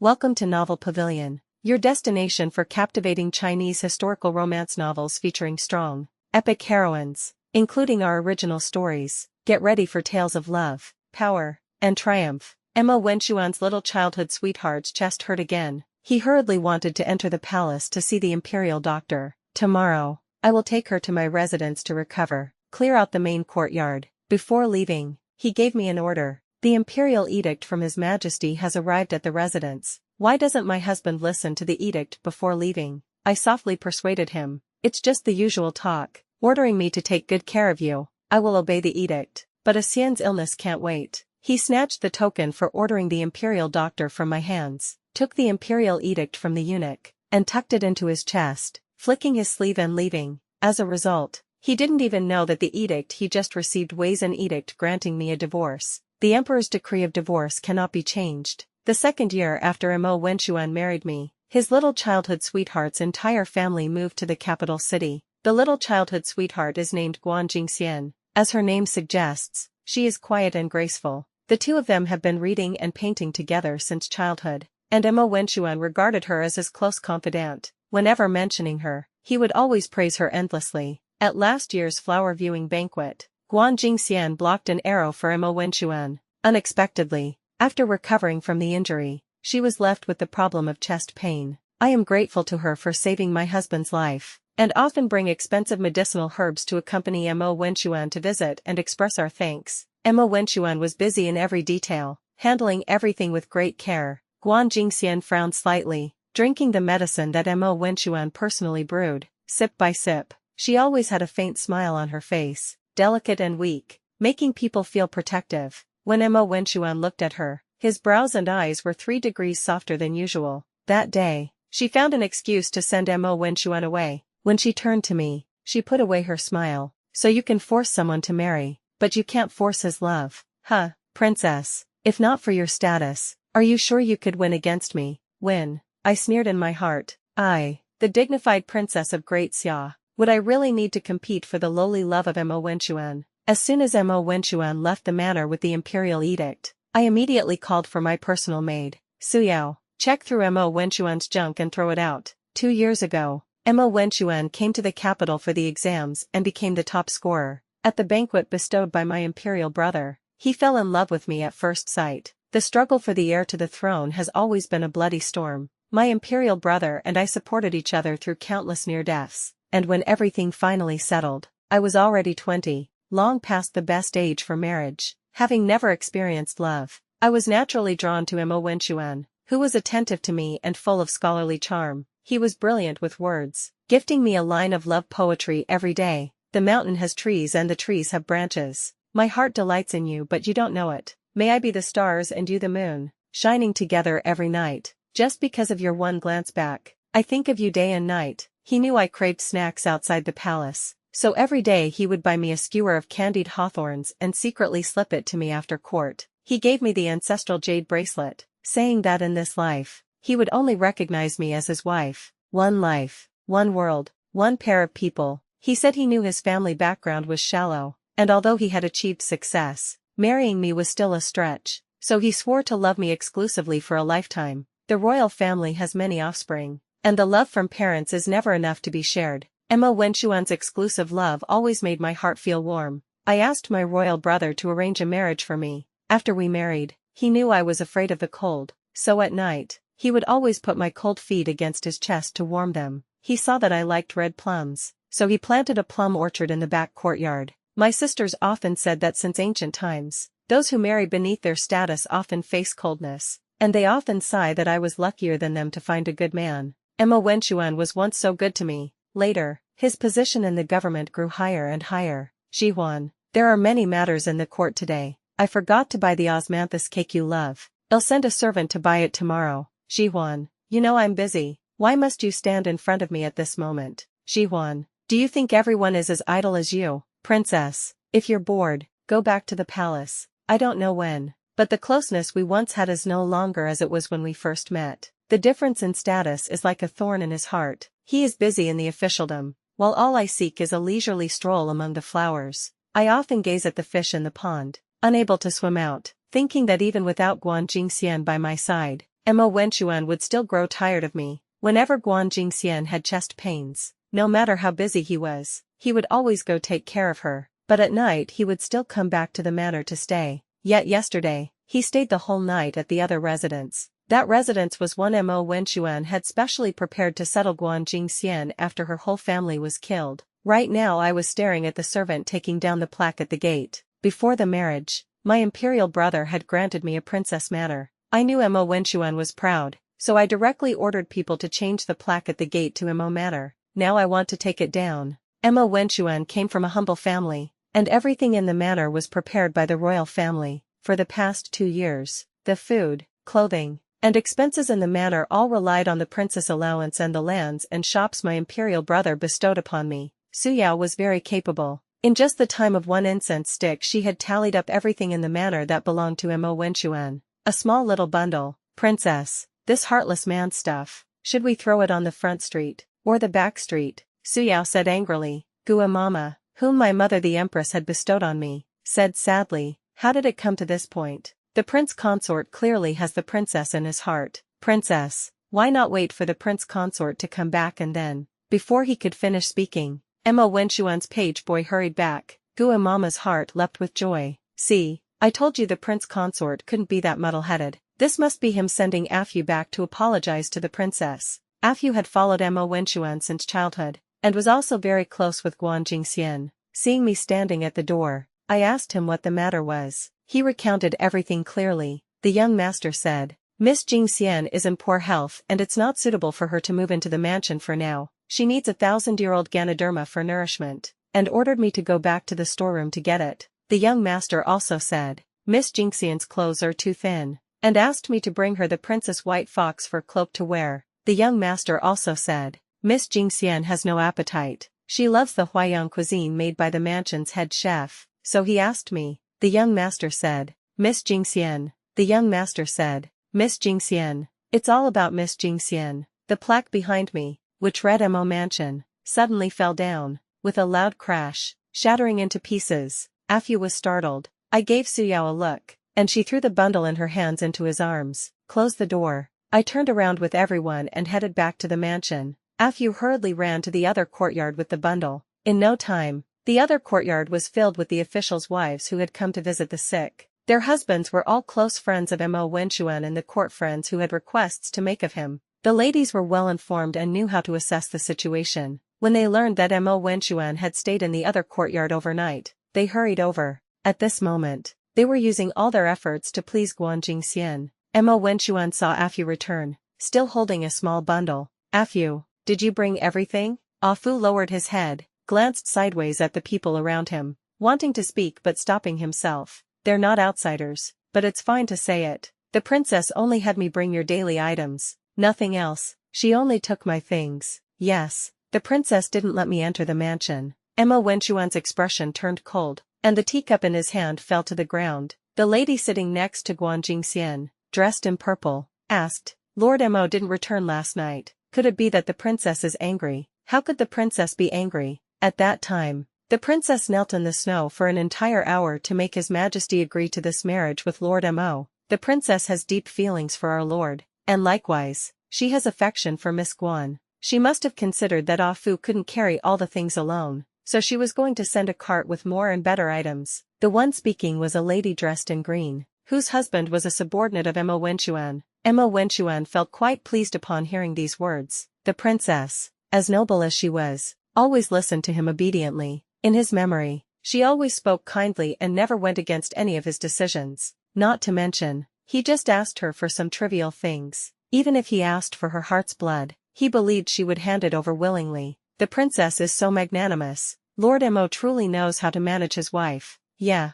Welcome to Novel Pavilion, your destination for captivating Chinese historical romance novels featuring strong, epic heroines, including our original stories. Get ready for tales of love, power, and triumph. Emma Wenxuan's little childhood sweetheart's chest hurt again. He hurriedly wanted to enter the palace to see the imperial doctor. Tomorrow, I will take her to my residence to recover. Clear out the main courtyard. Before leaving, he gave me an order. The imperial edict from His Majesty has arrived at the residence. Why doesn't my husband listen to the edict before leaving? I softly persuaded him. It's just the usual talk, ordering me to take good care of you. I will obey the edict, but Xian's illness can't wait. He snatched the token for ordering the imperial doctor from my hands, took the imperial edict from the eunuch, and tucked it into his chest, flicking his sleeve and leaving. As a result, he didn't even know that the edict he just received weighs an edict granting me a divorce. The emperor's decree of divorce cannot be changed. The second year after Emma Wenxuan married me, his little childhood sweetheart's entire family moved to the capital city. The little childhood sweetheart is named Guan Jingxian. As her name suggests, she is quiet and graceful. The two of them have been reading and painting together since childhood, and Emma Wenxuan regarded her as his close confidant. Whenever mentioning her, he would always praise her endlessly. At last year's flower viewing banquet, Guan Jingxian blocked an arrow for Emma Wenxuan. Unexpectedly, after recovering from the injury, she was left with the problem of chest pain. I am grateful to her for saving my husband's life, and often bring expensive medicinal herbs to accompany Emma Wenxuan to visit and express our thanks. Emma Wenxuan was busy in every detail, handling everything with great care. Guan Jingxian frowned slightly, drinking the medicine that Emma Wenxuan personally brewed. Sip by sip, she always had a faint smile on her face, delicate and weak, making people feel protective. When Emma Wenxuan looked at her, his brows and eyes were 3 degrees softer than usual. That day, she found an excuse to send Emma Wenxuan away. When she turned to me, she put away her smile. So you can force someone to marry, but you can't force his love. Huh, princess, if not for your status, are you sure you could win against me? Win? I sneered in my heart. I, the dignified princess of Great Xia, would I really need to compete for the lowly love of Emma Wenxuan? As soon as Emma Wenxuan left the manor with the imperial edict, I immediately called for my personal maid, Suyao. Check through Emma Wenxuan's junk and throw it out. 2 years ago, Emma Wenxuan came to the capital for the exams and became the top scorer. At the banquet bestowed by my imperial brother, he fell in love with me at first sight. The struggle for the heir to the throne has always been a bloody storm. My imperial brother and I supported each other through countless near deaths, and when everything finally settled, I was already 20. Long past the best age for marriage. Having never experienced love, I was naturally drawn to Emma Wenxuan, who was attentive to me and full of scholarly charm. He was brilliant with words, gifting me a line of love poetry every day. The mountain has trees and the trees have branches. My heart delights in you but you don't know it. May I be the stars and you the moon, shining together every night. Just because of your one glance back, I think of you day and night. He knew I craved snacks outside the palace, so every day he would buy me a skewer of candied hawthorns and secretly slip it to me after court. He gave me the ancestral jade bracelet, saying that in this life, he would only recognize me as his wife. One life, one world, one pair of people. He said he knew his family background was shallow, and although he had achieved success, marrying me was still a stretch, so he swore to love me exclusively for a lifetime. The royal family has many offspring, and the love from parents is never enough to be shared. Emma Wenxuan's exclusive love always made my heart feel warm. I asked my royal brother to arrange a marriage for me. After we married, he knew I was afraid of the cold, so at night, he would always put my cold feet against his chest to warm them. He saw that I liked red plums, so he planted a plum orchard in the back courtyard. My sisters often said that since ancient times, those who marry beneath their status often face coldness, and they often sigh that I was luckier than them to find a good man. Emma Wenxuan was once so good to me. Later, his position in the government grew higher and higher. Jihuan, there are many matters in the court today. I forgot to buy the osmanthus cake you love. I'll send a servant to buy it tomorrow. Jihuan, you know I'm busy. Why must you stand in front of me at this moment? Jihuan, do you think everyone is as idle as you? Princess, if you're bored, go back to the palace. I don't know when, but the closeness we once had is no longer as it was when we first met. The difference in status is like a thorn in his heart. He is busy in the officialdom, while all I seek is a leisurely stroll among the flowers. I often gaze at the fish in the pond, unable to swim out, thinking that even without Guan Jingxian by my side, Mo Wenchuan would still grow tired of me. Whenever Guan Jingxian had chest pains, no matter how busy he was, he would always go take care of her. But at night he would still come back to the manor to stay. Yet yesterday, he stayed the whole night at the other residence. That residence was one Mo Wenchuan had specially prepared to settle Guan Jingxian after her whole family was killed. Right now I was staring at the servant taking down the plaque at the gate. Before the marriage, my imperial brother had granted me a princess manor. I knew Mo Wenchuan was proud, so I directly ordered people to change the plaque at the gate to Mo Manor. Now I want to take it down. Mo Wenchuan came from a humble family, and everything in the manor was prepared by the royal family. For the past 2 years, the food, clothing, and expenses in the manor all relied on the princess allowance and the lands and shops my imperial brother bestowed upon me. Su Yao was very capable. In just the time of 1 incense stick she had tallied up everything in the manor that belonged to Mo Wenchuan. A small little bundle. Princess, this heartless man's stuff. Should we throw it on the front street, or the back street? Su Yao said angrily. Gua Mama, whom my mother the empress had bestowed on me, said sadly, how did it come to this point? The prince consort clearly has the princess in his heart. Princess, why not wait for the prince consort to come back and then? Before he could finish speaking, Mo Wenchuan's page boy hurried back. Gua Mama's heart leapt with joy. See, I told you the prince consort couldn't be that muddle-headed. This must be him sending Afu back to apologize to the princess. Afu had followed Mo Wenchuan since childhood, and was also very close with Guan Jingxian. Seeing me standing at the door, I asked him what the matter was. He recounted everything clearly. The young master said, Miss Jingxian is in poor health and it's not suitable for her to move into the mansion for now. She needs 1,000-year-old Ganoderma for nourishment, and ordered me to go back to the storeroom to get it. The young master also said, Miss Jingxian's clothes are too thin, and asked me to bring her the Princess White Fox fur cloak to wear. The young master also said, Miss Jingxian has no appetite. She loves the Huaiyang cuisine made by the mansion's head chef, so he asked me. The young master said, Miss Jingxian. The young master said, Miss Jingxian. It's all about Miss Jingxian. The plaque behind me, which read Mo Mansion, suddenly fell down, with a loud crash, shattering into pieces. Afu was startled. I gave Su Yao a look, and she threw the bundle in her hands into his arms. Closed the door. I turned around with everyone and headed back to the mansion. Afu hurriedly ran to the other courtyard with the bundle. In no time, the other courtyard was filled with the officials' wives who had come to visit the sick. Their husbands were all close friends of Mo Wenchuan and the court friends who had requests to make of him. The ladies were well informed and knew how to assess the situation. When they learned that Mo Wenchuan had stayed in the other courtyard overnight, they hurried over. At this moment, they were using all their efforts to please Guan Jingxian. Mo Wenchuan saw Afu return, still holding a small bundle. Afu, did you bring everything? Afu lowered his head, glanced sideways at the people around him, wanting to speak but stopping himself. They're not outsiders, but it's fine to say it. The princess only had me bring your daily items. Nothing else. She only took my things. Yes, the princess didn't let me enter the mansion. Mo Wenchuan's expression turned cold, and the teacup in his hand fell to the ground. The lady sitting next to Guan Jingxian, dressed in purple, asked, Lord Mo didn't return last night. Could it be that the princess is angry? How could the princess be angry? At that time, the princess knelt in the snow for an entire hour to make His Majesty agree to this marriage with Lord Mo. The princess has deep feelings for our lord, and likewise, she has affection for Miss Guan. She must have considered that Afu couldn't carry all the things alone, so she was going to send a cart with more and better items. The one speaking was a lady dressed in green, whose husband was a subordinate of Mo Wenchuan. Mo Wenchuan felt quite pleased upon hearing these words. The princess, as noble as she was, always listened to him obediently. In his memory, she always spoke kindly and never went against any of his decisions. Not to mention, he just asked her for some trivial things. Even if he asked for her heart's blood, he believed she would hand it over willingly. The princess is so magnanimous. Lord Mo truly knows how to manage his wife. Yeah,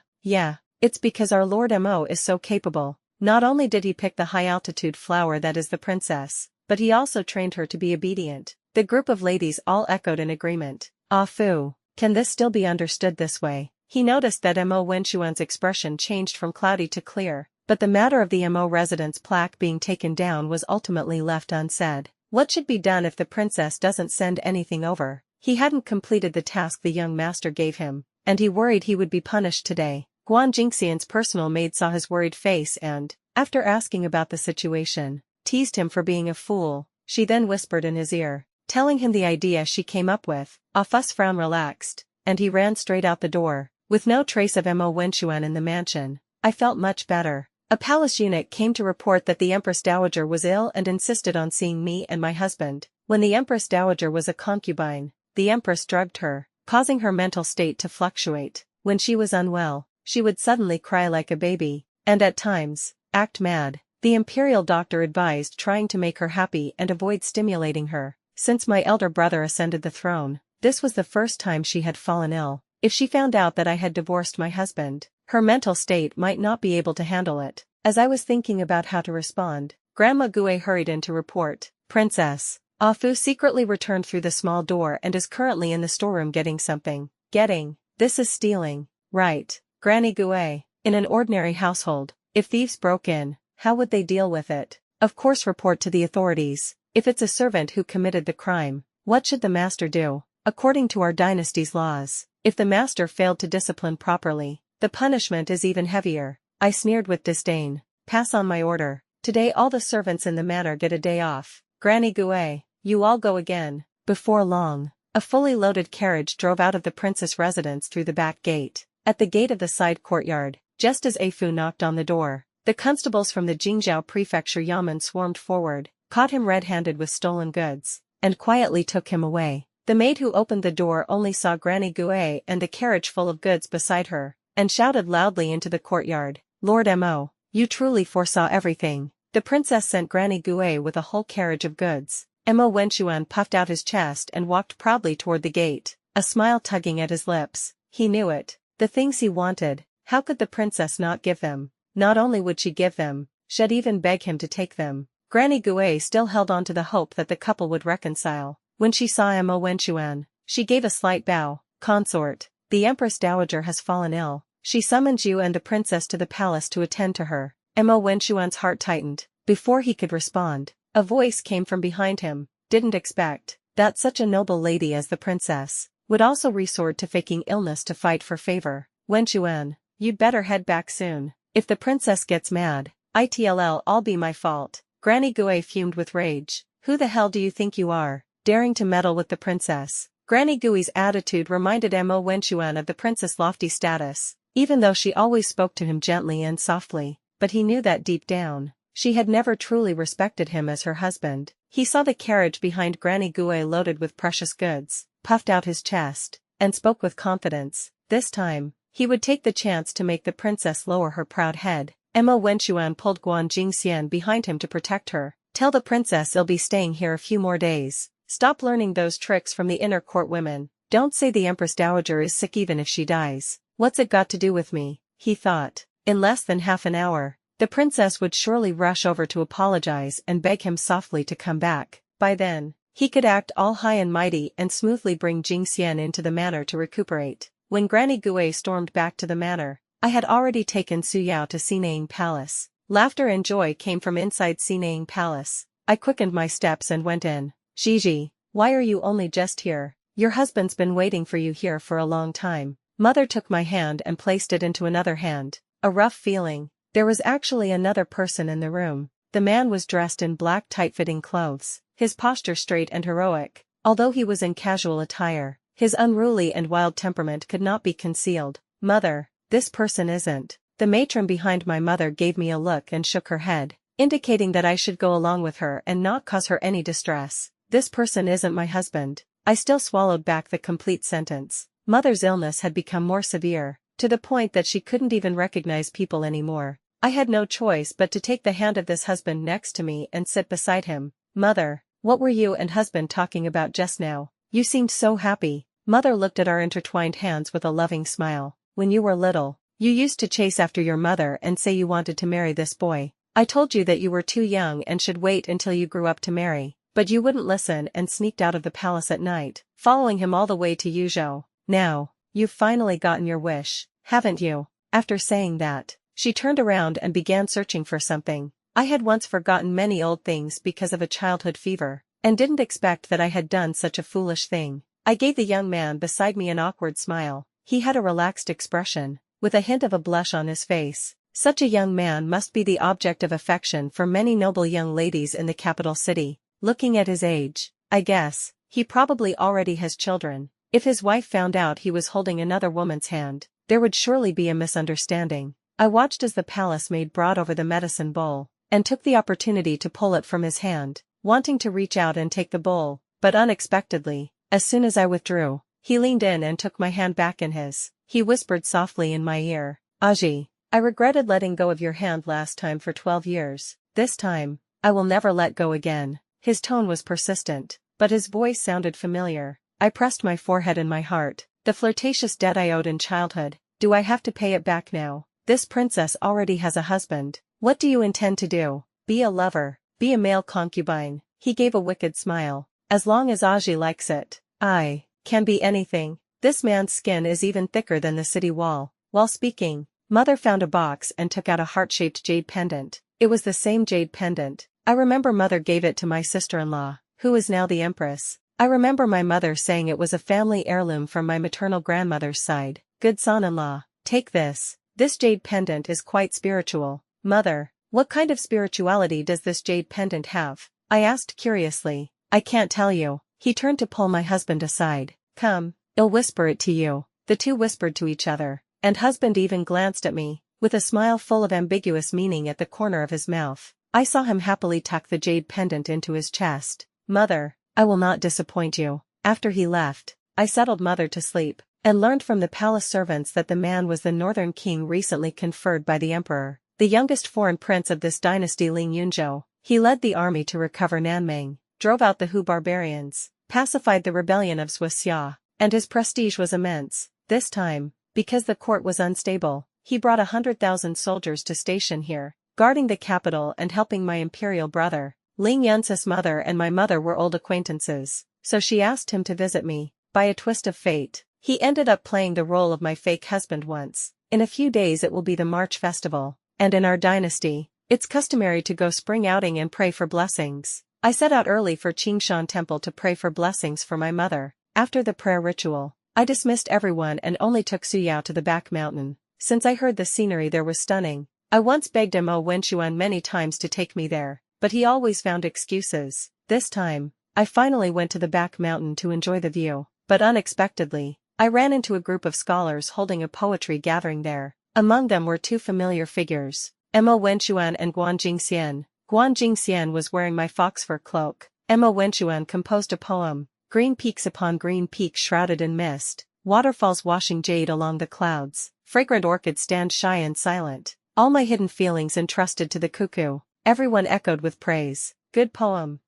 it's because our Lord Mo is so capable. Not only did he pick the high-altitude flower that is the princess, but he also trained her to be obedient. The group of ladies all echoed in agreement. Afu, can this still be understood this way? He noticed that Mo Wenchuan's expression changed from cloudy to clear, but the matter of the Mo residence plaque being taken down was ultimately left unsaid. What should be done if the princess doesn't send anything over? He hadn't completed the task the young master gave him, and he worried he would be punished today. Guan Jingxian's personal maid saw his worried face and, after asking about the situation, teased him for being a fool. She then whispered in his ear, telling him the idea she came up with. Ah-Fu's frown relaxed, and he ran straight out the door. With no trace of Mo Wenchuan in the mansion, I felt much better. A palace eunuch came to report that the Empress Dowager was ill and insisted on seeing me and my husband. When the Empress Dowager was a concubine, the Empress drugged her, causing her mental state to fluctuate. When she was unwell, she would suddenly cry like a baby, and at times, act mad. The imperial doctor advised trying to make her happy and avoid stimulating her. Since my elder brother ascended the throne, this was the first time she had fallen ill. If she found out that I had divorced my husband, her mental state might not be able to handle it. As I was thinking about how to respond, Grandma Gue hurried in to report, "Princess, Ah-Fu secretly returned through the small door and is currently in the storeroom getting something." Getting? This is stealing. Right, Granny Gue. In an ordinary household, if thieves broke in, how would they deal with it? Of course, report to the authorities. If it's a servant who committed the crime, what should the master do? According to our dynasty's laws, if the master failed to discipline properly, the punishment is even heavier. I sneered with disdain. Pass on my order. Today all the servants in the manor get a day off. Granny Gue, you all go again. Before long, a fully loaded carriage drove out of the princess' residence through the back gate. At the gate of the side courtyard, just as Ah-Fu knocked on the door, the constables from the Jingzhou prefecture yamen swarmed forward, caught him red-handed with stolen goods, and quietly took him away. The maid who opened the door only saw Granny Gue and the carriage full of goods beside her, and shouted loudly into the courtyard, "Lord Mo, you truly foresaw everything." The princess sent Granny Gue with a whole carriage of goods. Mo Wenchuan puffed out his chest and walked proudly toward the gate, a smile tugging at his lips. He knew it. The things he wanted, how could the princess not give them? Not only would she give them, she'd even beg him to take them. Granny Gue still held on to the hope that the couple would reconcile. When she saw Mo Wenchuan, she gave a slight bow. "Consort, the Empress Dowager has fallen ill. She summons you and the princess to the palace to attend to her." Mo Wenchuan's heart tightened. Before he could respond, a voice came from behind him. "Didn't expect that such a noble lady as the princess would also resort to faking illness to fight for favor. Wenchuan, you'd better head back soon. If the princess gets mad, it'll all be my fault." Granny Gue fumed with rage. "Who the hell do you think you are, daring to meddle with the princess?" Granny Gui's attitude reminded Mo Wenchuan of the princess' lofty status, even though she always spoke to him gently and softly, but he knew that deep down, she had never truly respected him as her husband. He saw the carriage behind Granny Gue loaded with precious goods, puffed out his chest, and spoke with confidence. This time, he would take the chance to make the princess lower her proud head. Mo Wenchuan pulled Guan Jingxian behind him to protect her. "Tell the princess I'll be staying here a few more days. Stop learning those tricks from the inner court women. Don't say the Empress Dowager is sick even if she dies. What's it got to do with me?" he thought. In less than half an hour, the princess would surely rush over to apologize and beg him softly to come back. By then, he could act all high and mighty and smoothly bring Jingxian into the manor to recuperate. When Granny Gue stormed back to the manor, I had already taken Su Yao to Xinang Palace. Laughter and joy came from inside Xinang Palace. I quickened my steps and went in. "Gigi, why are you only just here? Your husband's been waiting for you here for a long time." Mother took my hand and placed it into another hand. A rough feeling. There was actually another person in the room. The man was dressed in black tight-fitting clothes, his posture straight and heroic. Although he was in casual attire, his unruly and wild temperament could not be concealed. "Mother, this person isn't." The matron behind my mother gave me a look and shook her head, indicating that I should go along with her and not cause her any distress. "This person isn't my husband." I still swallowed back the complete sentence. Mother's illness had become more severe, to the point that she couldn't even recognize people anymore. I had no choice but to take the hand of this husband next to me and sit beside him. "Mother, what were you and husband talking about just now? You seemed so happy." Mother looked at our intertwined hands with a loving smile. "When you were little, you used to chase after your mother and say you wanted to marry this boy. I told you that you were too young and should wait until you grew up to marry, but you wouldn't listen and sneaked out of the palace at night, following him all the way to Yuzhou. Now, you've finally gotten your wish, haven't you?" After saying that, she turned around and began searching for something. I had once forgotten many old things because of a childhood fever, and didn't expect that I had done such a foolish thing. I gave the young man beside me an awkward smile. He had a relaxed expression, with a hint of a blush on his face. Such a young man must be the object of affection for many noble young ladies in the capital city. Looking at his age, I guess, he probably already has children. If his wife found out he was holding another woman's hand, there would surely be a misunderstanding. I watched as the palace maid brought over the medicine bowl, and took the opportunity to pull it from his hand, wanting to reach out and take the bowl, but unexpectedly, as soon as I withdrew, he leaned in and took my hand back in his. He whispered softly in my ear, "Aji, I regretted letting go of your hand last time for 12 years. This time, I will never let go again." His tone was persistent, but his voice sounded familiar. I pressed my forehead and my heart. The flirtatious debt I owed in childhood, do I have to pay it back now? This princess already has a husband. What do you intend to do? Be a lover, be a male concubine. He gave a wicked smile. As long as Aji likes it, I can be anything. This man's skin is even thicker than the city wall. While speaking, Mother found a box and took out a heart-shaped jade pendant. It was the same jade pendant. I remember Mother gave it to my sister-in-law, who is now the empress. I remember my mother saying it was a family heirloom from my maternal grandmother's side. Good son-in-law, take this. This jade pendant is quite spiritual. Mother, what kind of spirituality does this jade pendant have? I asked curiously. I can't tell you. He turned to pull my husband aside. Come, I'll whisper it to you. The two whispered to each other, and husband even glanced at me, with a smile full of ambiguous meaning at the corner of his mouth. I saw him happily tuck the jade pendant into his chest. Mother, I will not disappoint you. After he left, I settled Mother to sleep, and learned from the palace servants that the man was the northern king recently conferred by the emperor, the youngest foreign prince of this dynasty Ling Yunzhou. He led the army to recover Nanming, drove out the Hu barbarians, pacified the rebellion of Xianxia, and his prestige was immense. This time, because the court was unstable, he brought 100,000 soldiers to station here, guarding the capital and helping my imperial brother. Ling Yunzhou's mother and my mother were old acquaintances, so she asked him to visit me. By a twist of fate, he ended up playing the role of my fake husband once. In a few days it will be the March festival, and in our dynasty, it's customary to go spring outing and pray for blessings. I set out early for Qingshan Temple to pray for blessings for my mother. After the prayer ritual, I dismissed everyone and only took Suyao to the back mountain. Since I heard the scenery there was stunning, I once begged Mo Wenchuan many times to take me there, but he always found excuses. This time, I finally went to the back mountain to enjoy the view, but unexpectedly, I ran into a group of scholars holding a poetry gathering there. Among them were two familiar figures, Mo Wenchuan and Guan Jingxian. Guan Jingxian was wearing my fox fur cloak. Mo Wenchuan composed a poem, green peaks upon green peaks shrouded in mist, waterfalls washing jade along the clouds, fragrant orchids stand shy and silent, all my hidden feelings entrusted to the cuckoo. Everyone echoed with praise. Good poem,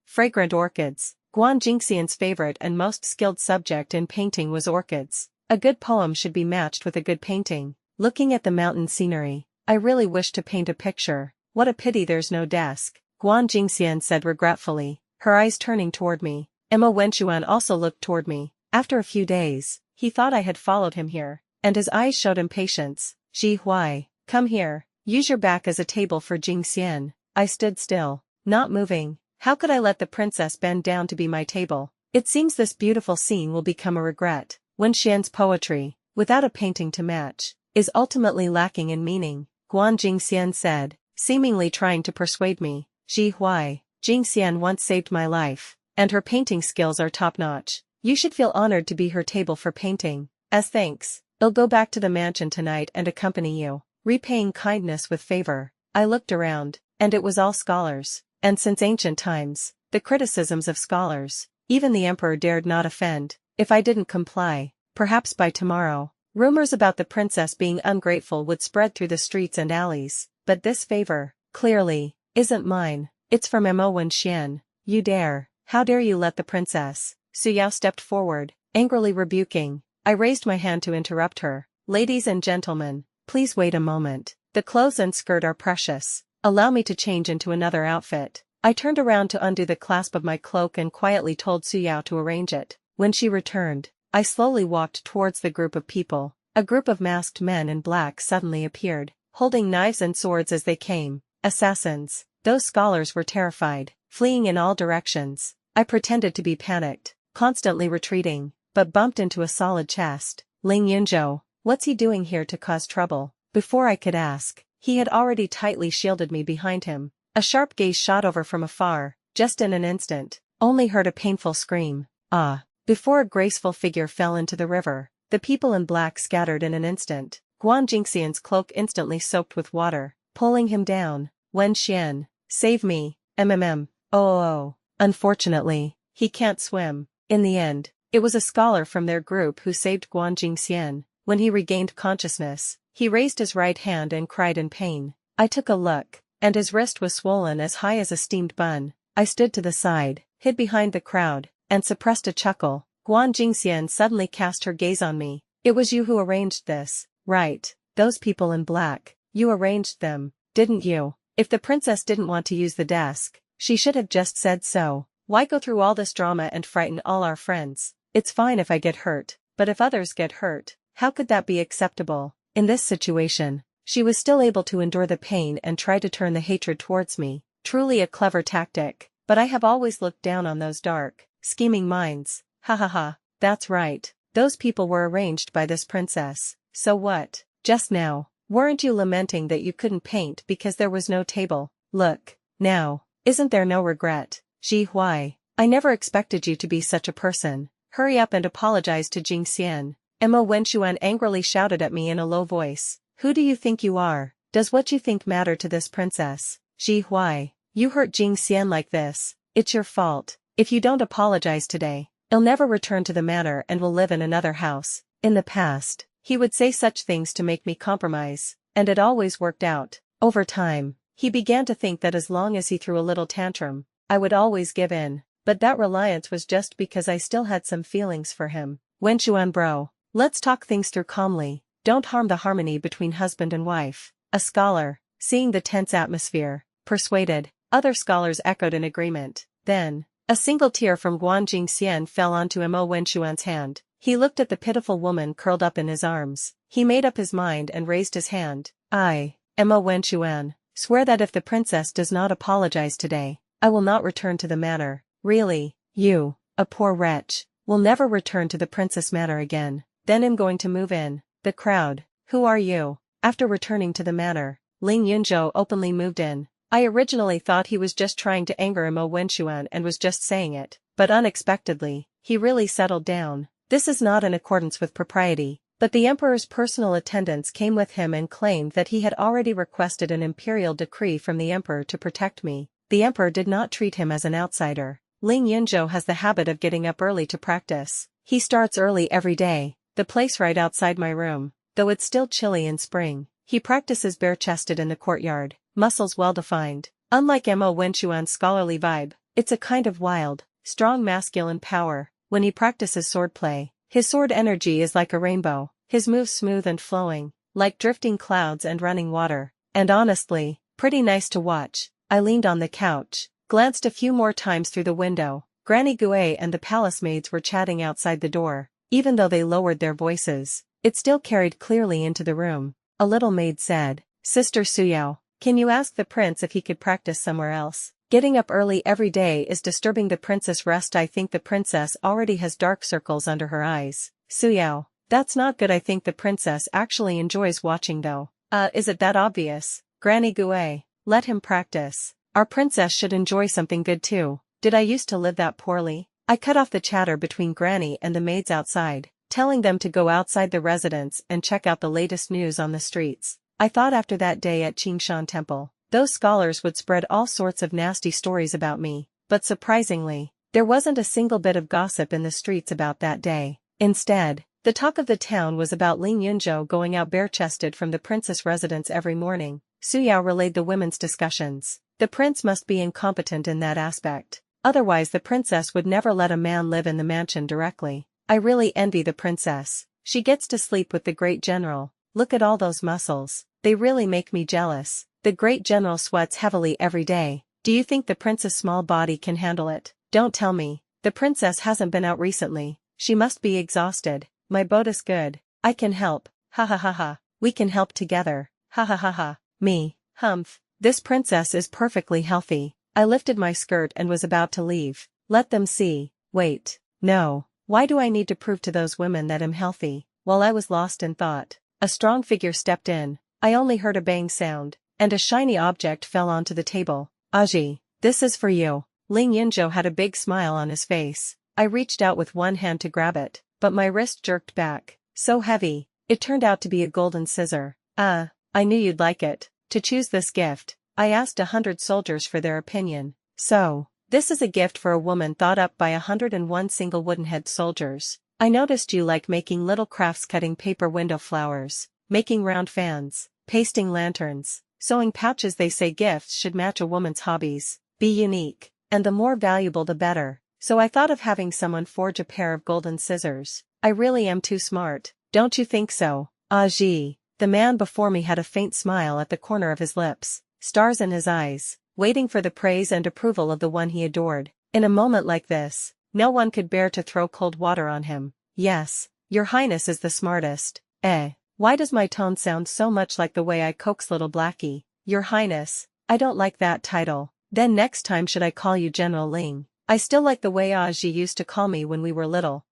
fragrant orchids. Guan Jingxian's favorite and most skilled subject in painting was orchids. A good poem should be matched with a good painting. Looking at the mountain scenery, I really wish to paint a picture. What a pity there's no desk, Guan Jingxian said regretfully, her eyes turning toward me. Mo Wenchuan also looked toward me. After a few days, he thought I had followed him here, and his eyes showed impatience. Ji Huai, come here, use your back as a table for Jingxian. I stood still, not moving. How could I let the princess bend down to be my table? It seems this beautiful scene will become a regret. Wen Xian's poetry, without a painting to match, is ultimately lacking in meaning, Guan Jingxian said, seemingly trying to persuade me. Ji Huai, Jingxian once saved my life, and her painting skills are top-notch. You should feel honored to be her table for painting. As thanks, I'll go back to the mansion tonight and accompany you, repaying kindness with favor. I looked around, and it was all scholars, and since ancient times, the criticisms of scholars, even the emperor dared not offend. If I didn't comply, perhaps by tomorrow, rumors about the princess being ungrateful would spread through the streets and alleys. But this favor, clearly, isn't mine. It's from Mo Wenxian. You dare, how dare you let the princess? Suyao stepped forward, angrily rebuking. I raised my hand to interrupt her. Ladies and gentlemen, please wait a moment. The clothes and skirt are precious. Allow me to change into another outfit. I turned around to undo the clasp of my cloak and quietly told Suyao to arrange it. When she returned, I slowly walked towards the group of people. A group of masked men in black suddenly appeared, holding knives and swords as they came. Assassins. Those scholars were terrified, fleeing in all directions. I pretended to be panicked, constantly retreating, but bumped into a solid chest. Ling Yunzhou, what's he doing here to cause trouble? Before I could ask, he had already tightly shielded me behind him. A sharp gaze shot over from afar, just in an instant, only heard a painful scream, ah, before a graceful figure fell into the river. The people in black scattered in an instant. Guan Jingxian's cloak instantly soaked with water, pulling him down. Wen Xian, save me, oh oh oh. Unfortunately, he can't swim. In the end, it was a scholar from their group who saved Guan Jingxian. When he regained consciousness, he raised his right hand and cried in pain. I took a look, and his wrist was swollen as high as a steamed bun. I stood to the side, hid behind the crowd, and suppressed a chuckle. Guan Jingxian suddenly cast her gaze on me. It was you who arranged this, right? Those people in black, you arranged them, didn't you? If the princess didn't want to use the desk, she should have just said so. Why go through all this drama and frighten all our friends? It's fine if I get hurt, but if others get hurt, how could that be acceptable? In this situation, she was still able to endure the pain and try to turn the hatred towards me. Truly a clever tactic, but I have always looked down on those dark, scheming minds. Ha ha ha, that's right, those people were arranged by this princess. So what? Just now, weren't you lamenting that you couldn't paint because there was no table? Look, now, isn't there no regret? Ji Huai, I never expected you to be such a person. Hurry up and apologize to Jing Xian. Emma Wenchuan angrily shouted at me in a low voice. Who do you think you are? Does what you think matter to this princess? Ji Huai, you hurt Jing Xian like this. It's your fault. If you don't apologize today, he'll never return to the manor and will live in another house. In the past, he would say such things to make me compromise, and it always worked out. Over time, he began to think that as long as he threw a little tantrum, I would always give in, but that reliance was just because I still had some feelings for him. Wenchuan bro, let's talk things through calmly, don't harm the harmony between husband and wife. A scholar, seeing the tense atmosphere, persuaded. Other scholars echoed in agreement. Then, a single tear from Guan Jingxian fell onto Mo Wenchuan's hand. He looked at the pitiful woman curled up in his arms. He made up his mind and raised his hand. I, Mo Wenchuan, swear that if the princess does not apologize today, I will not return to the manor. Really, you, a poor wretch, will never return to the princess manor again. Then I'm going to move in. The crowd, who are you? After returning to the manor, Ling Yunzhou openly moved in. I originally thought he was just trying to anger Mo Wenchuan and was just saying it, but unexpectedly, he really settled down. This is not in accordance with propriety, but the emperor's personal attendants came with him and claimed that he had already requested an imperial decree from the emperor to protect me. The emperor did not treat him as an outsider. Ling Yunzhou has the habit of getting up early to practice. He starts early every day, the place right outside my room, though it's still chilly in spring. He practices bare-chested in the courtyard, muscles well-defined. Unlike Mo Wenchuan's scholarly vibe, it's a kind of wild, strong masculine power. When he practices swordplay, his sword energy is like a rainbow, his moves smooth and flowing, like drifting clouds and running water. And honestly, pretty nice to watch. I leaned on the couch, glanced a few more times through the window. Granny Gui and the palace maids were chatting outside the door. Even though they lowered their voices, it still carried clearly into the room. A little maid said, Sister Suyao, can you ask the prince if he could practice somewhere else? Getting up early every day is disturbing the princess' rest. I think the princess already has dark circles under her eyes. Suyao, that's not good. I think the princess actually enjoys watching though. Is it that obvious? Granny Gui, let him practice. Our princess should enjoy something good too. Did I used to live that poorly? I cut off the chatter between Granny and the maids outside, telling them to go outside the residence and check out the latest news on the streets. I thought after that day at Qingshan Temple, those scholars would spread all sorts of nasty stories about me, but surprisingly, there wasn't a single bit of gossip in the streets about that day. Instead, the talk of the town was about Ling Yunzhou going out bare-chested from the princess' residence every morning. Suyao relayed the women's discussions. The prince must be incompetent in that aspect. Otherwise the princess would never let a man live in the mansion directly. I really envy the princess. She gets to sleep with the great general. Look at all those muscles. They really make me jealous. The great general sweats heavily every day. Do you think the prince's small body can handle it? Don't tell me. The princess hasn't been out recently. She must be exhausted. My boat is good. I can help. Ha ha ha ha. We can help together. Ha ha ha ha. Me. Humph. This princess is perfectly healthy. I lifted my skirt and was about to leave. Let them see. Wait. No. Why do I need to prove to those women that I'm healthy? While I was lost in thought, a strong figure stepped in. I only heard a bang sound, and a shiny object fell onto the table. Aji, this is for you. Ling Yunzhou had a big smile on his face. I reached out with one hand to grab it, but my wrist jerked back. So heavy. It turned out to be a golden scissor. I knew you'd like it. To choose this gift, I asked 100 soldiers for their opinion. So, this is a gift for a woman thought up by 101 single wooden-head soldiers. I noticed you like making little crafts, cutting paper window flowers, making round fans, pasting lanterns, sewing pouches. They say gifts should match a woman's hobbies, be unique, and the more valuable the better. So I thought of having someone forge a pair of golden scissors. I really am too smart, don't you think so? Aji. The man before me had a faint smile at the corner of his lips, stars in his eyes, waiting for the praise and approval of the one he adored. In a moment like this, no one could bear to throw cold water on him. Yes, Your Highness is the smartest. Why does my tone sound so much like the way I coax little Blackie? Your Highness, I don't like that title. Then next time should I call you General Ling? I still like the way Aji used to call me when we were little,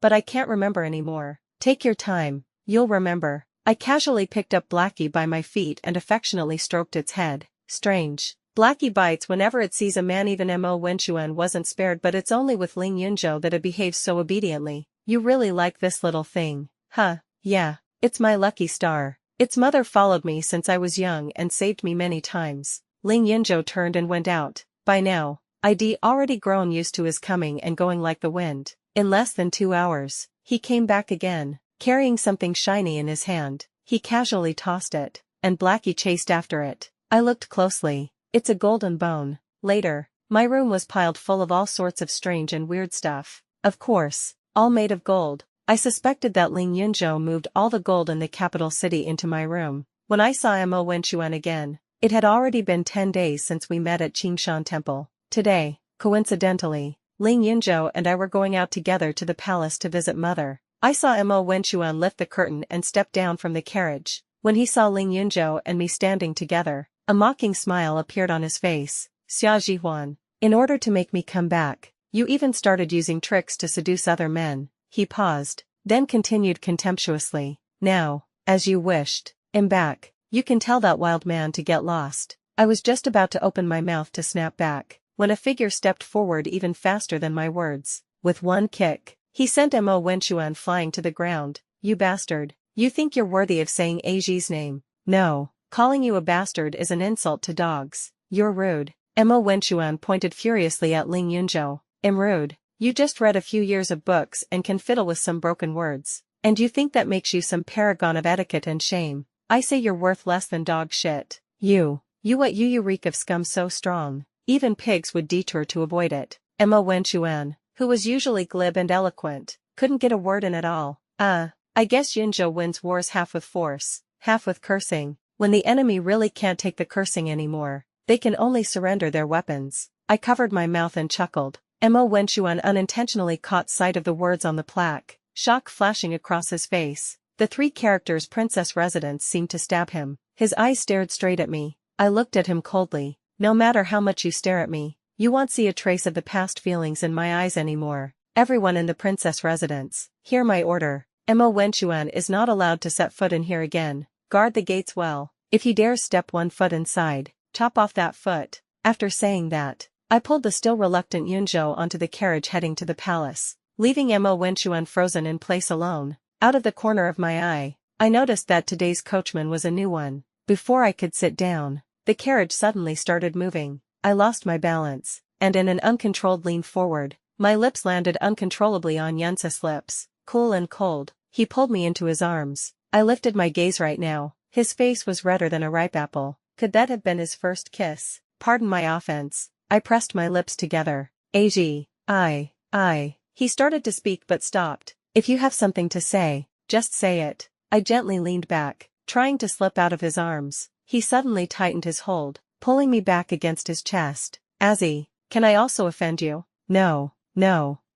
but I can't remember anymore. Take your time, you'll remember. I casually picked up Blackie by my feet and affectionately stroked its head. Strange. Blackie bites whenever it sees a man. Even Mo Wenchuan wasn't spared, but it's only with Ling Yunzhou that it behaves so obediently. You really like this little thing? Huh, yeah, it's my lucky star. Its mother followed me since I was young and saved me many times. Ling Yunzhou turned and went out. By now, I'd already grown used to his coming and going like the wind. In less than 2 hours, he came back again, carrying something shiny in his hand. He casually tossed it, and Blackie chased after it. I looked closely. It's a golden bone. Later, my room was piled full of all sorts of strange and weird stuff. Of course, all made of gold. I suspected that Ling Yunzhou moved all the gold in the capital city into my room. When I saw Mo Wenchuan again, it had already been 10 days since we met at Qingshan Temple. Today, coincidentally, Ling Yunzhou and I were going out together to the palace to visit Mother. I saw Mo Wenchuan lift the curtain and step down from the carriage. When he saw Ling Yunzhou and me standing together, a mocking smile appeared on his face. Xia Zhihuan, in order to make me come back, you even started using tricks to seduce other men. He paused, then continued contemptuously. Now, as you wished, I'm back. You can tell that wild man to get lost. I was just about to open my mouth to snap back, when a figure stepped forward even faster than my words. With one kick, he sent Mo Wenchuan flying to the ground. You bastard. You think you're worthy of saying Aji's name? No. Calling you a bastard is an insult to dogs. You're rude. Mo Wenchuan pointed furiously at Ling Yunzhou. I'm rude. You just read a few years of books and can fiddle with some broken words. And you think that makes you some paragon of etiquette and shame. I say you're worth less than dog shit. You reek of scum so strong, even pigs would detour to avoid it. Mo Wenchuan, who was usually glib and eloquent, couldn't get a word in at all. I guess Yunzhou wins wars half with force, half with cursing. When the enemy really can't take the cursing anymore, they can only surrender their weapons. I covered my mouth and chuckled. Mo Wenchuan unintentionally caught sight of the words on the plaque, shock flashing across his face. The 3 characters Princess Residence seemed to stab him. His eyes stared straight at me. I looked at him coldly. No matter how much you stare at me, you won't see a trace of the past feelings in my eyes anymore. Everyone in the Princess Residence, hear my order. Mo Wenchuan is not allowed to set foot in here again. Guard the gates well. If he dares step 1 foot inside, chop off that foot. After saying that, I pulled the still reluctant Yunzhou onto the carriage heading to the palace, leaving Mo Wenchuan frozen in place alone. Out of the corner of my eye, I noticed that today's coachman was a new one. Before I could sit down, the carriage suddenly started moving. I lost my balance, and in an uncontrolled lean forward, my lips landed uncontrollably on Yunsa's lips. Cool and cold, he pulled me into his arms. I lifted my gaze right now. His face was redder than a ripe apple. Could that have been his first kiss? Pardon my offense. I pressed my lips together. Aji, He started to speak but stopped. If you have something to say, just say it. I gently leaned back, trying to slip out of his arms. He suddenly tightened his hold, pulling me back against his chest. Azi, can I also offend you? No,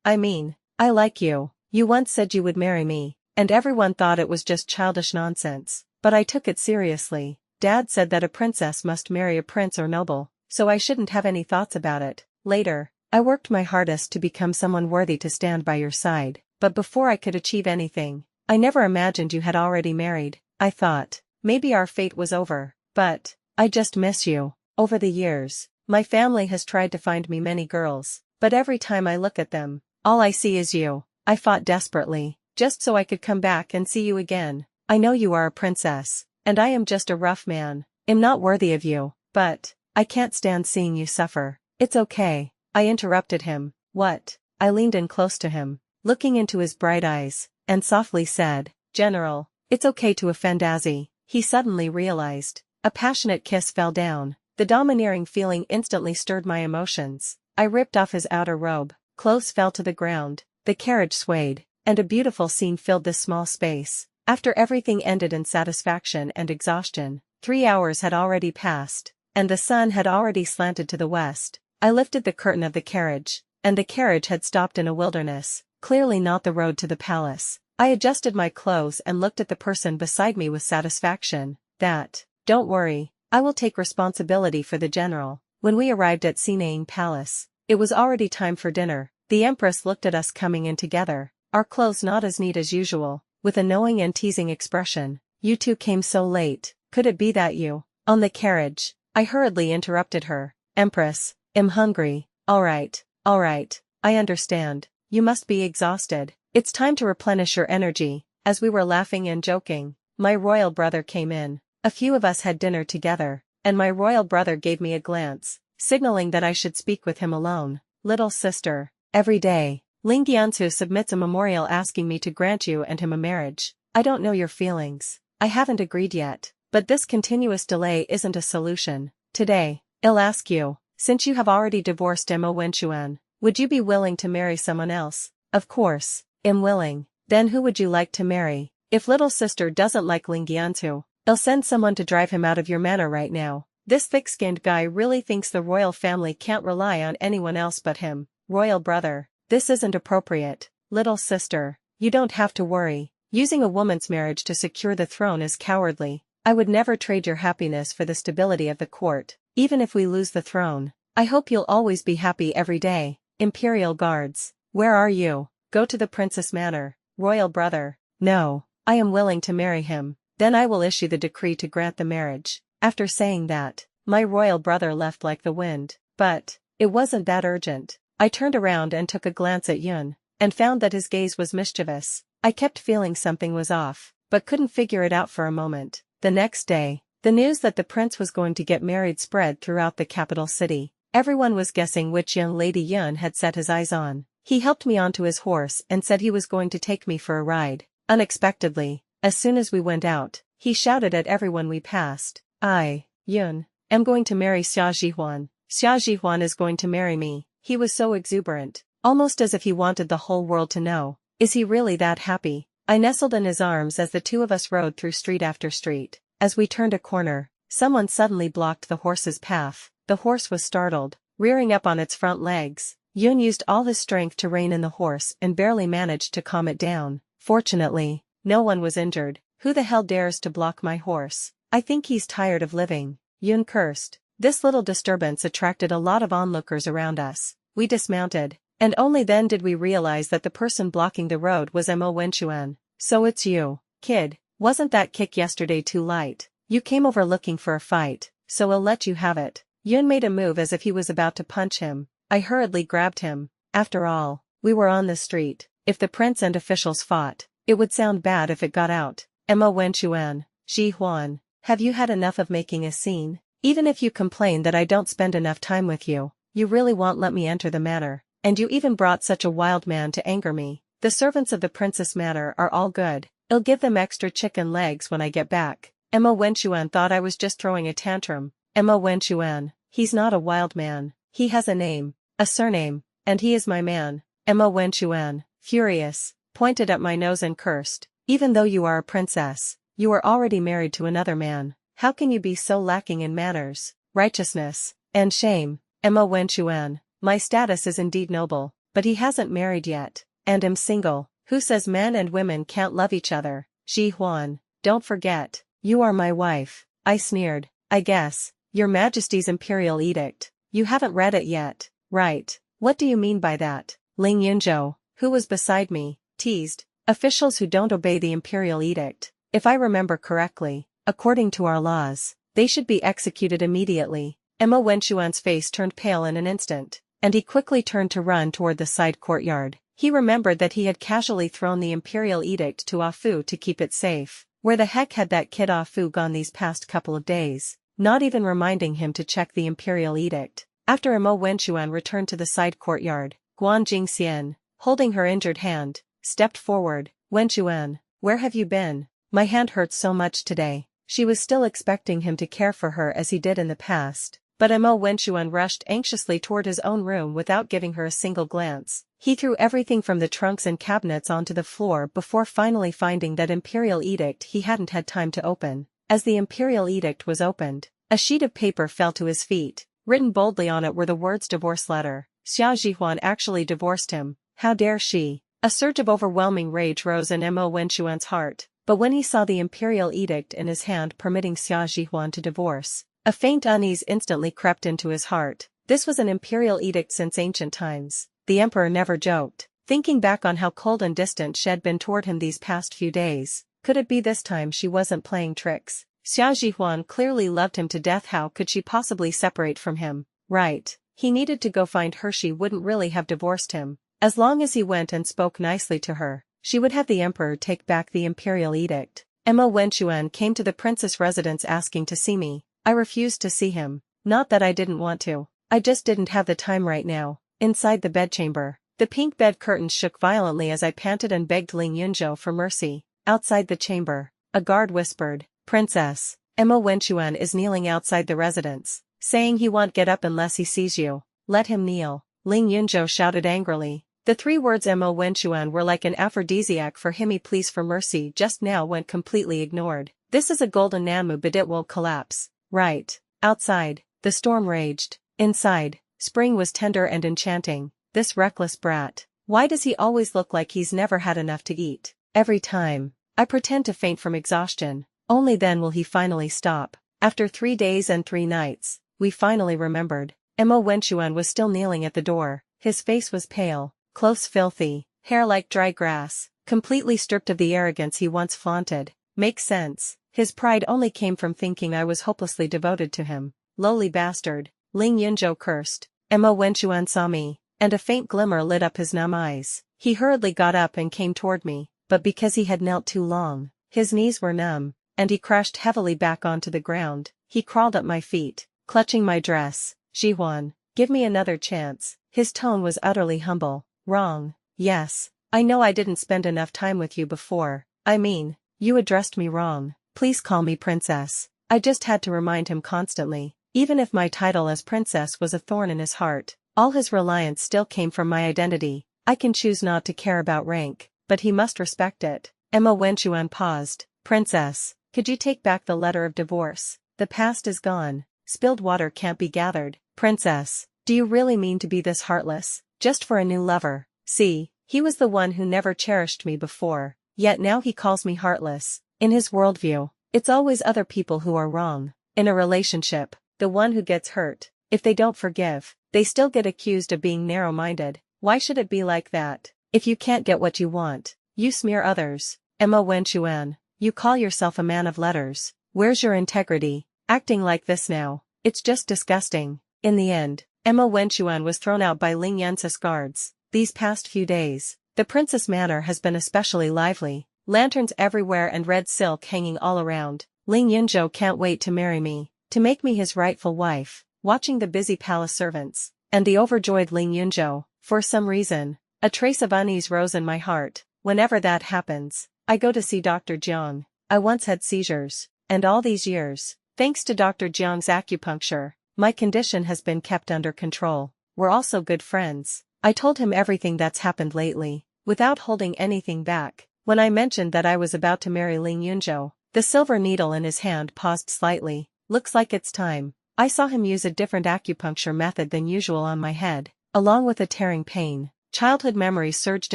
I mean, I like you. You once said you would marry me, and everyone thought it was just childish nonsense, but I took it seriously. Dad said that a princess must marry a prince or noble, so I shouldn't have any thoughts about it. Later, I worked my hardest to become someone worthy to stand by your side, but before I could achieve anything, I never imagined you had already married. I thought, maybe our fate was over, but I just miss you. Over the years, my family has tried to find me many girls, but every time I look at them, all I see is you. I fought desperately, just so I could come back and see you again. I know you are a princess, and I am just a rough man. I'm not worthy of you, but I can't stand seeing you suffer. It's okay. I interrupted him. What? I leaned in close to him, looking into his bright eyes, and softly said, General, it's okay to offend Azzy. He suddenly realized. A passionate kiss fell down. The domineering feeling instantly stirred my emotions. I ripped off his outer robe, clothes fell to the ground, the carriage swayed, and a beautiful scene filled this small space. After everything ended in satisfaction and exhaustion, 3 hours had already passed, and the sun had already slanted to the west. I lifted the curtain of the carriage, and the carriage had stopped in a wilderness, clearly not the road to the palace. I adjusted my clothes and looked at the person beside me with satisfaction. Don't worry, I will take responsibility for the general. When we arrived at Xinang Palace, it was already time for dinner. The Empress looked at us coming in together, our clothes not as neat as usual, with a knowing and teasing expression. You two came so late, could it be that you? On the carriage, I hurriedly interrupted her. Empress, I'm hungry. Alright, I understand. You must be exhausted. It's time to replenish your energy. As we were laughing and joking, my royal brother came in. A few of us had dinner together, and my royal brother gave me a glance, signaling that I should speak with him alone. Little sister, every day, Ling Yansu submits a memorial asking me to grant you and him a marriage. I don't know your feelings. I haven't agreed yet, but this continuous delay isn't a solution. Today, I'll ask you, since you have already divorced Mo Wenchuan, would you be willing to marry someone else? Of course, I'm willing. Then who would you like to marry? If little sister doesn't like Ling Yansu, I'll send someone to drive him out of your manor right now. This thick-skinned guy really thinks the royal family can't rely on anyone else but him. Royal brother, this isn't appropriate. Little sister, you don't have to worry. Using a woman's marriage to secure the throne is cowardly. I would never trade your happiness for the stability of the court, even if we lose the throne. I hope you'll always be happy every day. Imperial guards, where are you? Go to the princess manor. Royal brother, no, I am willing to marry him. Then I will issue the decree to grant the marriage. After saying that, my royal brother left like the wind. But it wasn't that urgent. I turned around and took a glance at Yun, and found that his gaze was mischievous. I kept feeling something was off, but couldn't figure it out for a moment. The next day, the news that the prince was going to get married spread throughout the capital city. Everyone was guessing which young lady Yun had set his eyes on. He helped me onto his horse and said he was going to take me for a ride. Unexpectedly, as soon as we went out, he shouted at everyone we passed. Yun, am going to marry Xia Zhihuan. Xia Zhihuan is going to marry me. He was so exuberant, almost as if he wanted the whole world to know. Is he really that happy? I nestled in his arms as the two of us rode through street after street. As we turned a corner, someone suddenly blocked the horse's path. The horse was startled, rearing up on its front legs. Yun used all his strength to rein in the horse and barely managed to calm it down. Fortunately, no one was injured. Who the hell dares to block my horse? I think he's tired of living. Yun cursed. This little disturbance attracted a lot of onlookers around us. We dismounted, and only then did we realize that the person blocking the road was Mo Wenchuan. So it's you, kid. Wasn't that kick yesterday too light? You came over looking for a fight, so I'll let you have it. Yun made a move as if he was about to punch him. I hurriedly grabbed him. After all, we were on the street. If the prince and officials fought, it would sound bad if it got out. Mo Wenchuan, Zhihuan, have you had enough of making a scene? Even if you complain that I don't spend enough time with you, you really won't let me enter the manor, and you even brought such a wild man to anger me. The servants of the princess manor are all good. I'll give them extra chicken legs when I get back. Mo Wenchuan thought I was just throwing a tantrum. Mo Wenchuan, he's not a wild man. He has a name, a surname, and he is my man. Mo Wenchuan, furious, pointed at my nose and cursed. Even though you are a princess, you are already married to another man. How can you be so lacking in manners, righteousness, and shame? Mo Wenchuan, my status is indeed noble, but he hasn't married yet, and am single. Who says men and women can't love each other? Zhihuan, don't forget, you are my wife. I sneered. I guess, your majesty's imperial edict. You haven't read it yet, right? What do you mean by that? Ling Yunzhou, who was beside me, teased. Officials who don't obey the imperial edict. If I remember correctly, According to our laws, they should be executed immediately. Emma Wenxuan's face turned pale in an instant, and he quickly turned to run toward the side courtyard. He remembered that he had casually thrown the Imperial edict to Ah Fu to keep it safe. Where the heck had that kid Ah Fu gone these past couple of days? Not even reminding him to check the Imperial edict. After Emma Wenxuan returned to the side courtyard, Guan Jingxian, holding her injured hand, stepped forward. Wenxuan, where have you been? My hand hurts so much today. She was still expecting him to care for her as he did in the past, but Emma Wenxuan rushed anxiously toward his own room without giving her a single glance. He threw everything from the trunks and cabinets onto the floor before finally finding that Imperial edict he hadn't had time to open. As the Imperial edict was opened, a sheet of paper fell to his feet. Written boldly on it were the words divorce letter. Xia Zhihuan actually divorced him. How dare she? A surge of overwhelming rage rose in Emma Wenxuan's heart. But when he saw the Imperial edict in his hand permitting Xia Zhihuan to divorce, a faint unease instantly crept into his heart. This was an Imperial edict since ancient times. The Emperor never joked. Thinking back on how cold and distant she had been toward him these past few days, could it be this time she wasn't playing tricks? Xia Zhihuan clearly loved him to death. How could she possibly separate from him? Right. He needed to go find her. She wouldn't really have divorced him. As long as he went and spoke nicely to her, she would have the Emperor take back the Imperial edict. Emma Wenxuan came to the princess' residence asking to see me. I refused to see him. Not that I didn't want to. I just didn't have the time right now. Inside the bedchamber, the pink bed curtains shook violently as I panted and begged Ling Yunzhou for mercy. Outside the chamber, a guard whispered, Princess, Emma Wenxuan is kneeling outside the residence, saying he won't get up unless he sees you. Let him kneel. Ling Yunzhou shouted angrily. The three words Emma Wenxuan were like an aphrodisiac for him. He pleas for mercy just now went completely ignored. This is a golden Nanmu, but it won't collapse. Right. Outside, the storm raged. Inside, spring was tender and enchanting. This reckless brat. Why does he always look like he's never had enough to eat? Every time I pretend to faint from exhaustion, only then will he finally stop. After 3 days and 3 nights, we finally remembered. Emma Wenxuan was still kneeling at the door. His face was pale, clothes filthy, hair like dry grass, completely stripped of the arrogance he once flaunted. Makes sense. His pride only came from thinking I was hopelessly devoted to him. Lowly bastard. Ling Yunzhou cursed. Emma Wenxuan saw me, and a faint glimmer lit up his numb eyes. He hurriedly got up and came toward me, but because he had knelt too long, his knees were numb, and he crashed heavily back onto the ground. He crawled at my feet, clutching my dress. Zhihuan, give me another chance. His tone was utterly humble. Wrong. Yes. I know I didn't spend enough time with you before. I mean, you addressed me wrong. Please call me princess. I just had to remind him constantly. Even if my title as princess was a thorn in his heart, all his reliance still came from my identity. I can choose not to care about rank, but he must respect it. Emma Wenxuan paused. Princess, could you take back the letter of divorce? The past is gone. Spilled water can't be gathered. Princess, do you really mean to be this heartless, just for a new lover? See, he was the one who never cherished me before, yet now he calls me heartless. In his worldview, it's always other people who are wrong. In a relationship, the one who gets hurt, if they don't forgive, they still get accused of being narrow-minded. Why should it be like that? If you can't get what you want, you smear others. Emma Wenxuan, you call yourself a man of letters. Where's your integrity? Acting like this now, it's just disgusting. In the end, Emma Wenxuan was thrown out by Ling Yunzhou's guards. These past few days, the princess manor has been especially lively. Lanterns everywhere and red silk hanging all around. Ling Yunzhou can't wait to marry me, to make me his rightful wife. Watching the busy palace servants, and the overjoyed Ling Yunzhou, for some reason, a trace of unease rose in my heart. Whenever that happens, I go to see Dr. Jiang. I once had seizures, and all these years, thanks to Dr. Jiang's acupuncture, my condition has been kept under control. We're also good friends. I told him everything that's happened lately, without holding anything back. When I mentioned that I was about to marry Ling Yunzhou, the silver needle in his hand paused slightly. Looks like it's time. I saw him use a different acupuncture method than usual on my head, along with a tearing pain. Childhood memories surged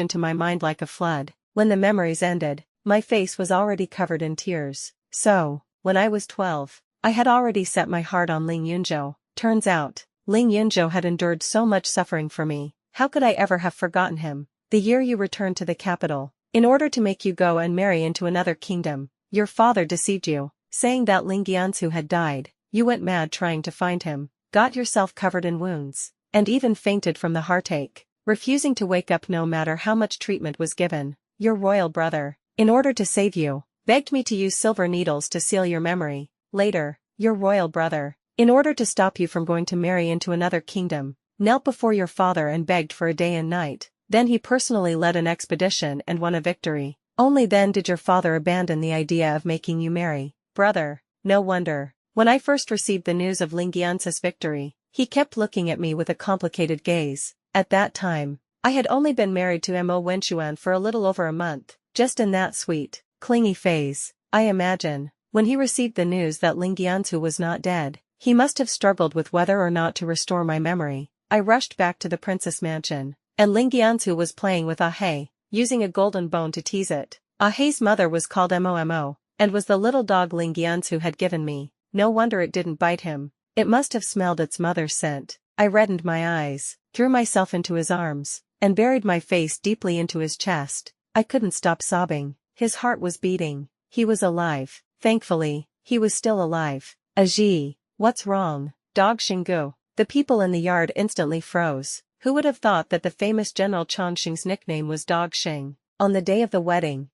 into my mind like a flood. When the memories ended, my face was already covered in tears. So, when I was 12, I had already set my heart on Ling Yunzhou. Turns out, Ling Yunzhou had endured so much suffering for me. How could I ever have forgotten him? The year you returned to the capital, in order to make you go and marry into another kingdom, your father deceived you. saying that Ling Yanzu had died. You went mad trying to find him, got yourself covered in wounds, and even fainted from the heartache, refusing to wake up no matter how much treatment was given. Your royal brother, in order to save you, begged me to use silver needles to seal your memory. Later, your royal brother, in order to stop you from going to marry into another kingdom, knelt before your father and begged for a day and night. Then he personally led an expedition and won a victory. Only then did your father abandon the idea of making you marry. Brother, no wonder. When I first received the news of Ling Yance's victory, he kept looking at me with a complicated gaze. At that time, I had only been married to Mo Wenchuan for a little over a month, just in that sweet, clingy phase. I imagine, when he received the news that Ling Yanzu was not dead, he must have struggled with whether or not to restore my memory. I rushed back to the princess mansion, and Ling Yanzu was playing with Ahei, using a golden bone to tease it. Ahei's mother was called Momo, and was the little dog Ling Yanzu had given me. No wonder it didn't bite him. It must have smelled its mother's scent. I reddened my eyes, threw myself into his arms, and buried my face deeply into his chest. I couldn't stop sobbing. His heart was beating. He was alive. Thankfully, he was still alive. Aji, what's wrong? Dog Xingu. The people in the yard instantly froze. Who would have thought that the famous General Chongqing's nickname was Dog Xing? On the day of the wedding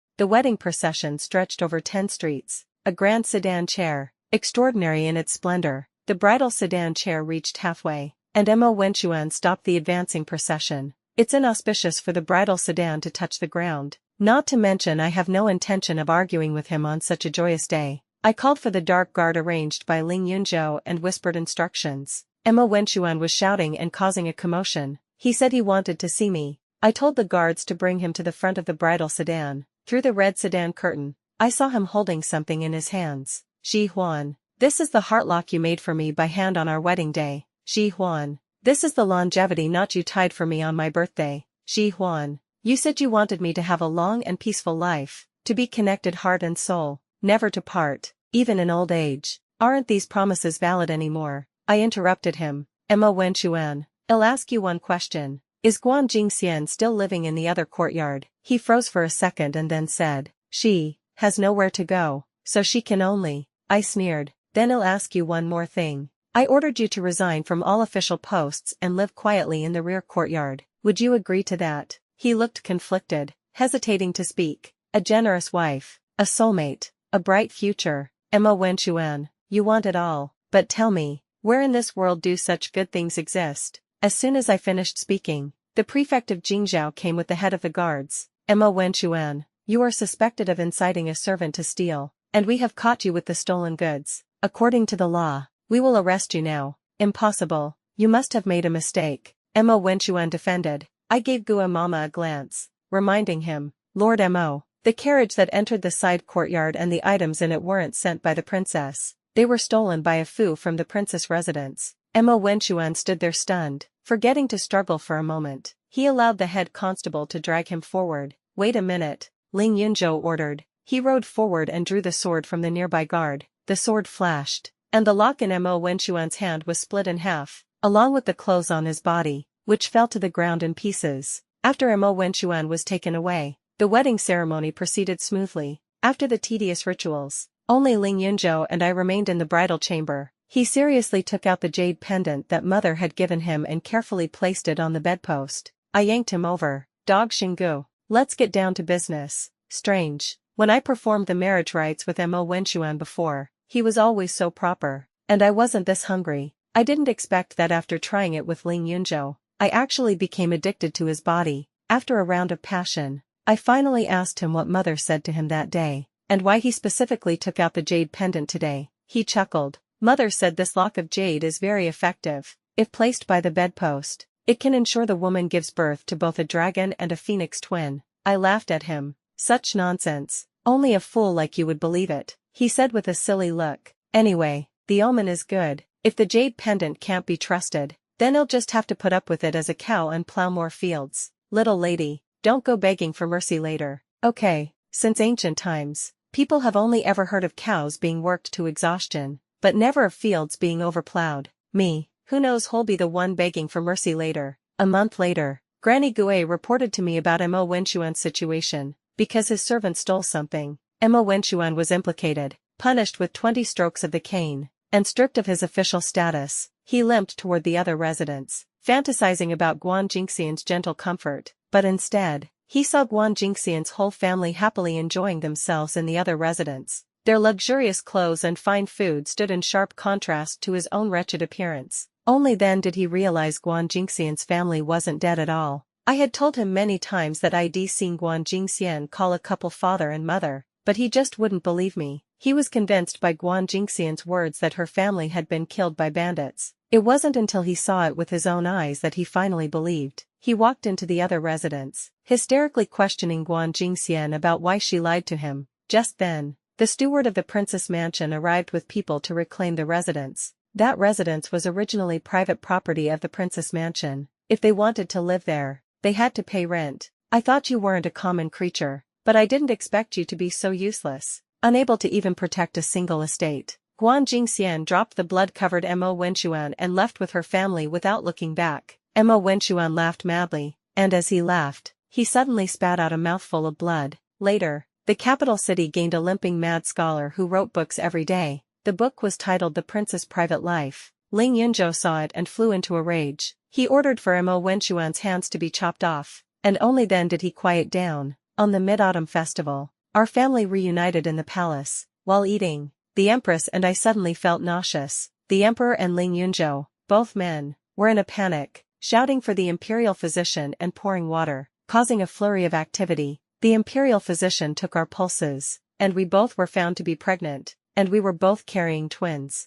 procession stretched over 10 streets. A grand sedan chair, extraordinary in its splendor, the bridal sedan chair reached halfway, and Mo Wenchuan stopped the advancing procession. It's inauspicious for the bridal sedan to touch the ground. Not to mention I have no intention of arguing with him on such a joyous day. I called for the dark guard arranged by Ling Yunzhou and whispered instructions. Mo Wenchuan was shouting and causing a commotion. He said he wanted to see me. I told the guards to bring him to the front of the bridal sedan. Through the red sedan curtain, I saw him holding something in his hands. Ji Huan, this is the heartlock you made for me by hand on our wedding day. Ji Huan, this is the longevity knot you tied for me on my birthday. Ji Huan, you said you wanted me to have a long and peaceful life, to be connected heart and soul, never to part, even in old age. Aren't these promises valid anymore? I interrupted him. Mo Wenchuan, I'll ask you one question. Is Guan Jingxian still living in the other courtyard? He froze for a second and then said, she has nowhere to go, so she can only. I sneered. Then I'll ask you one more thing. I ordered you to resign from all official posts and live quietly in the rear courtyard. Would you agree to that? He looked conflicted, hesitating to speak. A generous wife, a soulmate, a bright future. Mo Wenchuan, you want it all, but tell me, where in this world do such good things exist? As soon as I finished speaking, the prefect of Jingzhou came with the head of the guards. Mo Wenchuan, you are suspected of inciting a servant to steal, and we have caught you with the stolen goods. According to the law, we will arrest you now. Impossible, you must have made a mistake. Mo Wenchuan defended. I gave Gua Mama a glance, reminding him, Lord Mo, the carriage that entered the side courtyard and the items in it weren't sent by the princess. They were stolen by a foo from the princess residence. Mo Wenchuan stood there stunned, forgetting to struggle for a moment. He allowed the head constable to drag him forward. Wait a minute, Ling Yunzhou ordered. He rode forward and drew the sword from the nearby guard. The sword flashed, and the lock in Mo Wenchuan's hand was split in half, along with the clothes on his body, which fell to the ground in pieces. After Mo Wenchuan was taken away, the wedding ceremony proceeded smoothly. After the tedious rituals, only Ling Yunzhou and I remained in the bridal chamber. He seriously took out the jade pendant that mother had given him and carefully placed it on the bedpost. I yanked him over. Dog Xingu, let's get down to business. Strange, when I performed the marriage rites with Mo Wenchuan before, he was always so proper, and I wasn't this hungry. I didn't expect that after trying it with Ling Yunzhou, I actually became addicted to his body. After a round of passion, I finally asked him what mother said to him that day, and why he specifically took out the jade pendant today. He chuckled. Mother said this lock of jade is very effective. If placed by the bedpost, it can ensure the woman gives birth to both a dragon and a phoenix twin. I laughed at him. Such nonsense. Only a fool like you would believe it, he said with a silly look. Anyway, the omen is good. If the jade pendant can't be trusted, then he'll just have to put up with it as a cow and plow more fields. Little lady, don't go begging for mercy later. Okay, since ancient times, people have only ever heard of cows being worked to exhaustion, but never of fields being overplowed. Me, who knows who'll be the one begging for mercy later. A month later, Granny Gue reported to me about Mo Wenchuan's situation. Because his servant stole something, Mo Wenchuan was implicated. punished with 20 strokes of the cane, and stripped of his official status, he limped toward the other residents, fantasizing about Guan Jingxian's gentle comfort, but instead, he saw Guan Jingxian's whole family happily enjoying themselves in the other residence. Their luxurious clothes and fine food stood in sharp contrast to his own wretched appearance. Only then did he realize Guan Jingxian's family wasn't dead at all. I had told him many times that I'd seen Guan Jingxian call a couple father and mother, but he just wouldn't believe me. He was convinced by Guan Jingxian's words that her family had been killed by bandits. It wasn't until he saw it with his own eyes that he finally believed. He walked into the other residence, hysterically questioning Guan Jingxian about why she lied to him. Just then, the steward of the princess mansion arrived with people to reclaim the residence. That residence was originally private property of the princess mansion. If they wanted to live there, they had to pay rent. I thought you weren't a common creature, but I didn't expect you to be so useless, unable to even protect a single estate. Guan Jingxian dropped the blood-covered Mo Wenxuan and left with her family without looking back. Mo Wenxuan laughed madly, and as he laughed, he suddenly spat out a mouthful of blood. Later, the capital city gained a limping mad scholar who wrote books every day. The book was titled The Prince's Private Life. Ling Yunzhou saw it and flew into a rage. He ordered for Mo Wenxuan's hands to be chopped off, and only then did he quiet down. On the Mid-Autumn Festival, our family reunited in the palace. While eating, the Empress and I suddenly felt nauseous. The Emperor and Ling Yunzhou, both men, were in a panic, shouting for the imperial physician and pouring water, causing a flurry of activity. The imperial physician took our pulses, and we both were found to be pregnant, and we were both carrying twins.